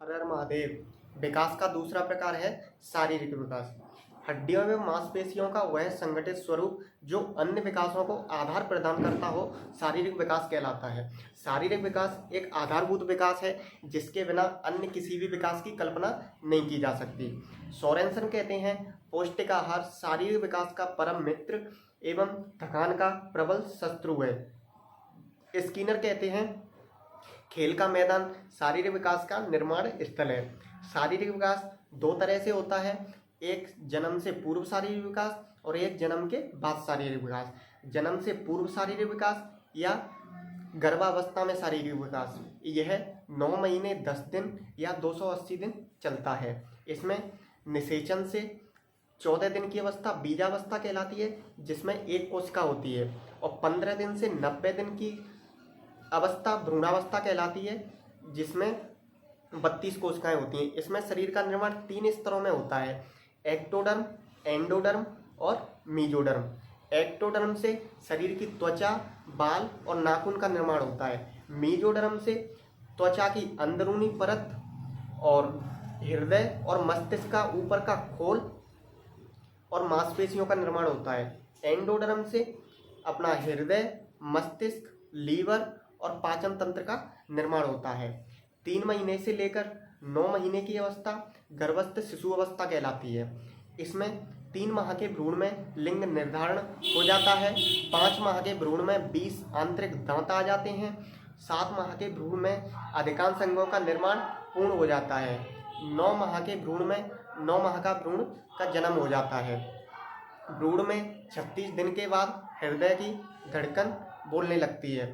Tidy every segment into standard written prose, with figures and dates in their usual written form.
हर हर महादेव। विकास का दूसरा प्रकार है शारीरिक विकास। हड्डियों एवं मांसपेशियों का वह संगठित स्वरूप जो अन्य विकासों को आधार प्रदान करता हो शारीरिक विकास कहलाता है। शारीरिक विकास एक आधारभूत विकास है जिसके बिना अन्य किसी भी विकास की कल्पना नहीं की जा सकती। सोरेनसन कहते हैं, पौष्टिक आहार शारीरिक विकास का परम मित्र एवं थकान का प्रबल शत्रु है। स्किनर कहते हैं, खेल का मैदान शारीरिक विकास का निर्माण स्थल है। शारीरिक विकास दो तरह से होता है, एक जन्म से पूर्व शारीरिक विकास और एक जन्म के बाद शारीरिक विकास। जन्म से पूर्व शारीरिक विकास या गर्भावस्था में शारीरिक विकास यह 9 महीने 10 दिन या 280 दिन चलता है। इसमें निषेचन से 14 दिन की अवस्था बीजावस्था कहलाती है जिसमें एक कोशिका होती है, और 15 दिन से 90 दिन की अवस्था भ्रूणावस्था कहलाती है जिसमें 32 कोशिकाएं होती हैं। इसमें शरीर का निर्माण 3 स्तरों में होता है, एक्टोडर्म, एंडोडर्म और मीजोडर्म। एक्टोडर्म से शरीर की त्वचा, बाल और नाखून का निर्माण होता है। मीजोडर्म से त्वचा की अंदरूनी परत और हृदय और मस्तिष्क का ऊपर का खोल और मांसपेशियों का निर्माण होता है। एंडोडर्म से अपना हृदय, मस्तिष्क, लीवर और पाचन तंत्र का निर्माण होता है। 3 महीने से लेकर 9 महीने की अवस्था गर्भस्थ शिशु अवस्था कहलाती है। इसमें 3 माह के भ्रूण में लिंग निर्धारण हो जाता है। 5 माह के भ्रूण में 20 आंतरिक दांत आ जाते हैं। 7 माह के भ्रूण में अधिकांश अंगों का निर्माण पूर्ण हो जाता है। 9 माह के भ्रूण में 9 माह का भ्रूण का जन्म हो जाता है। भ्रूण में 36 दिन के बाद हृदय की धड़कन बोलने लगती है।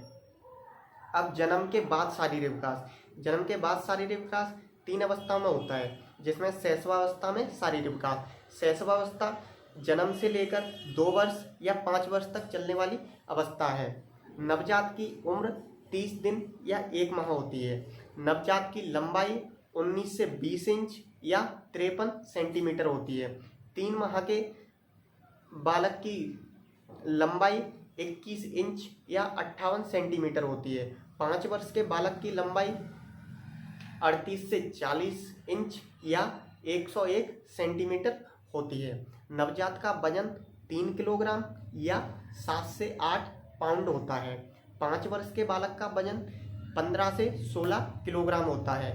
अब जन्म के बाद शारीरिक विकास। जन्म के बाद शारीरिक विकास 3 अवस्थाओं में होता है जिसमें शैशवावस्था में शारीरिक विकास। शैशवावस्था जन्म से लेकर 2 वर्ष या 5 वर्ष तक चलने वाली अवस्था है। नवजात की उम्र 30 दिन या 1 माह होती है। नवजात की लंबाई 19 से 20 इंच या 53 सेंटीमीटर होती है। 3 माह के बालक की लंबाई 21 इंच या 58 सेंटीमीटर होती है। 5 वर्ष के बालक की लंबाई 38 से 40 इंच या 101 सेंटीमीटर होती है। नवजात का वजन 3 किलोग्राम या 7 से 8 पाउंड होता है। 5 वर्ष के बालक का वजन 15 से 16 किलोग्राम होता है।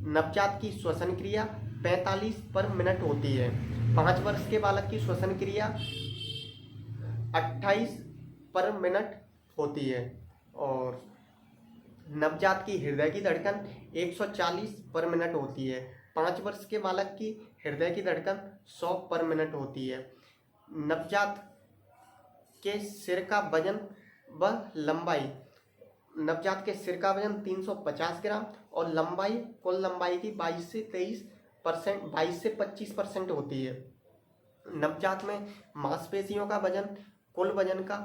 नवजात की श्वसन क्रिया 45 पर मिनट होती है। 5 वर्ष के बालक की श्वसन क्रिया 28 पर मिनट होती है और नवजात की हृदय की धड़कन 140 पर मिनट होती है। 5 वर्ष के बालक की हृदय की धड़कन 100 पर मिनट होती है। नवजात के सिर का वजन व लंबाई। नवजात के सिर का वजन 350 ग्राम और लंबाई कुल लंबाई की 22 से 25% होती है। नवजात में मांसपेशियों का वजन कुल वजन का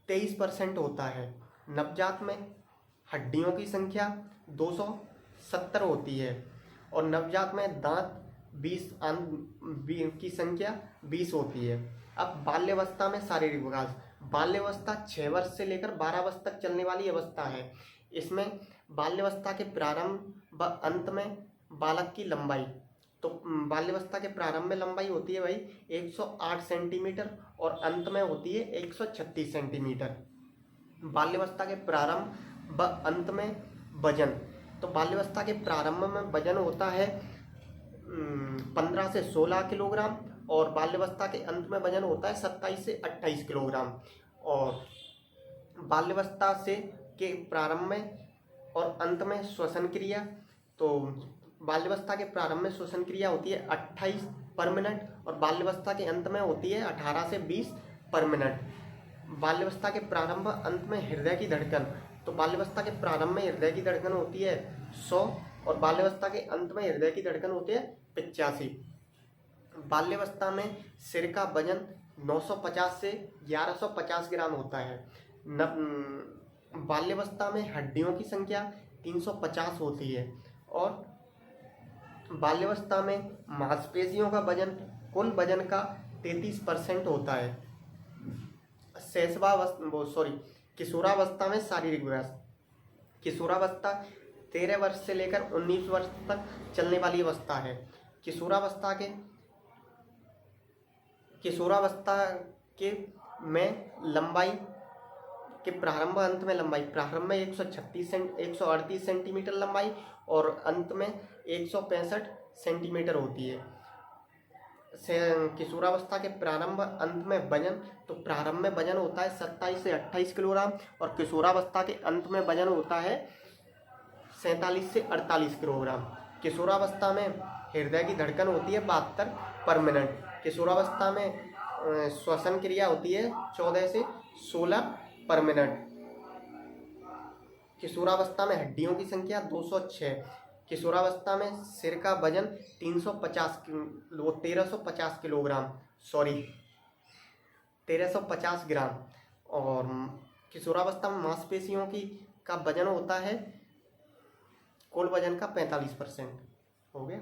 23% होता है। नवजात में हड्डियों की संख्या 270 होती है और नवजात में दांत 20 की संख्या 20 होती है। अब बाल्यावस्था में शारीरिक विकास। बाल्यावस्था 6 वर्ष से लेकर 12 वर्ष तक चलने वाली अवस्था है। इसमें बाल्यावस्था के प्रारंभ व अंत में बालक की लंबाई, तो बाल्यावस्था के प्रारंभ में लंबाई होती है भाई 108 सेंटीमीटर और अंत में होती है 136 सेंटीमीटर। बाल्यावस्था के प्रारंभ व अंत में वजन, तो बाल्यावस्था के प्रारंभ में वजन होता है 15 से 16 किलोग्राम और बाल्यावस्था के अंत में वजन होता है 27 से 28 किलोग्राम। और बाल्यावस्था से के प्रारंभ में और अंत में श्वसन क्रिया, तो बाल्यावस्था के प्रारंभ में श्वसन क्रिया होती है 28 पर मिनट और बाल्यावस्था के अंत में होती है 18 से 20 पर मिनट। बाल्यावस्था के प्रारंभ अंत में हृदय की धड़कन, तो बाल्यावस्था के प्रारंभ में हृदय की धड़कन होती है 100 और बाल्यावस्था के अंत में हृदय की धड़कन होती है 85। बाल्यावस्था में सिर का वजन 950 से 1150 ग्राम होता है। बाल्यावस्था में हड्डियों की संख्या 350 होती है और बाल्यावस्था में मांसपेशियों का वजन कुल वजन का 33% होता है। किशोरावस्था में शारीरिक विकास। किशोरावस्था 13 वर्ष से लेकर 19 वर्ष तक चलने वाली अवस्था है। किशोरावस्था के में लंबाई के प्रारंभ अंत में लंबाई, प्रारंभ में 138 सेंटीमीटर लंबाई और अंत में 165 सेंटीमीटर होती है। किशोरावस्था के प्रारंभ अंत में वजन, तो प्रारंभ में वजन होता है 27 से 28 किलोग्राम और किशोरावस्था के अंत में वजन होता है 47 से 48 किलोग्राम। किशोरावस्था में हृदय की धड़कन होती है 72 पर मिनट। किशोरावस्था में श्वसन क्रिया होती है 14 से 16 पर मिनट। किशोरावस्था में हड्डियों की संख्या 206। किशोरावस्था में सिर का वजन 1350 किलोग्राम, 1350 ग्राम। और किशोरावस्था में मांसपेशियों का वजन होता है कुल वजन का 45%। हो गया।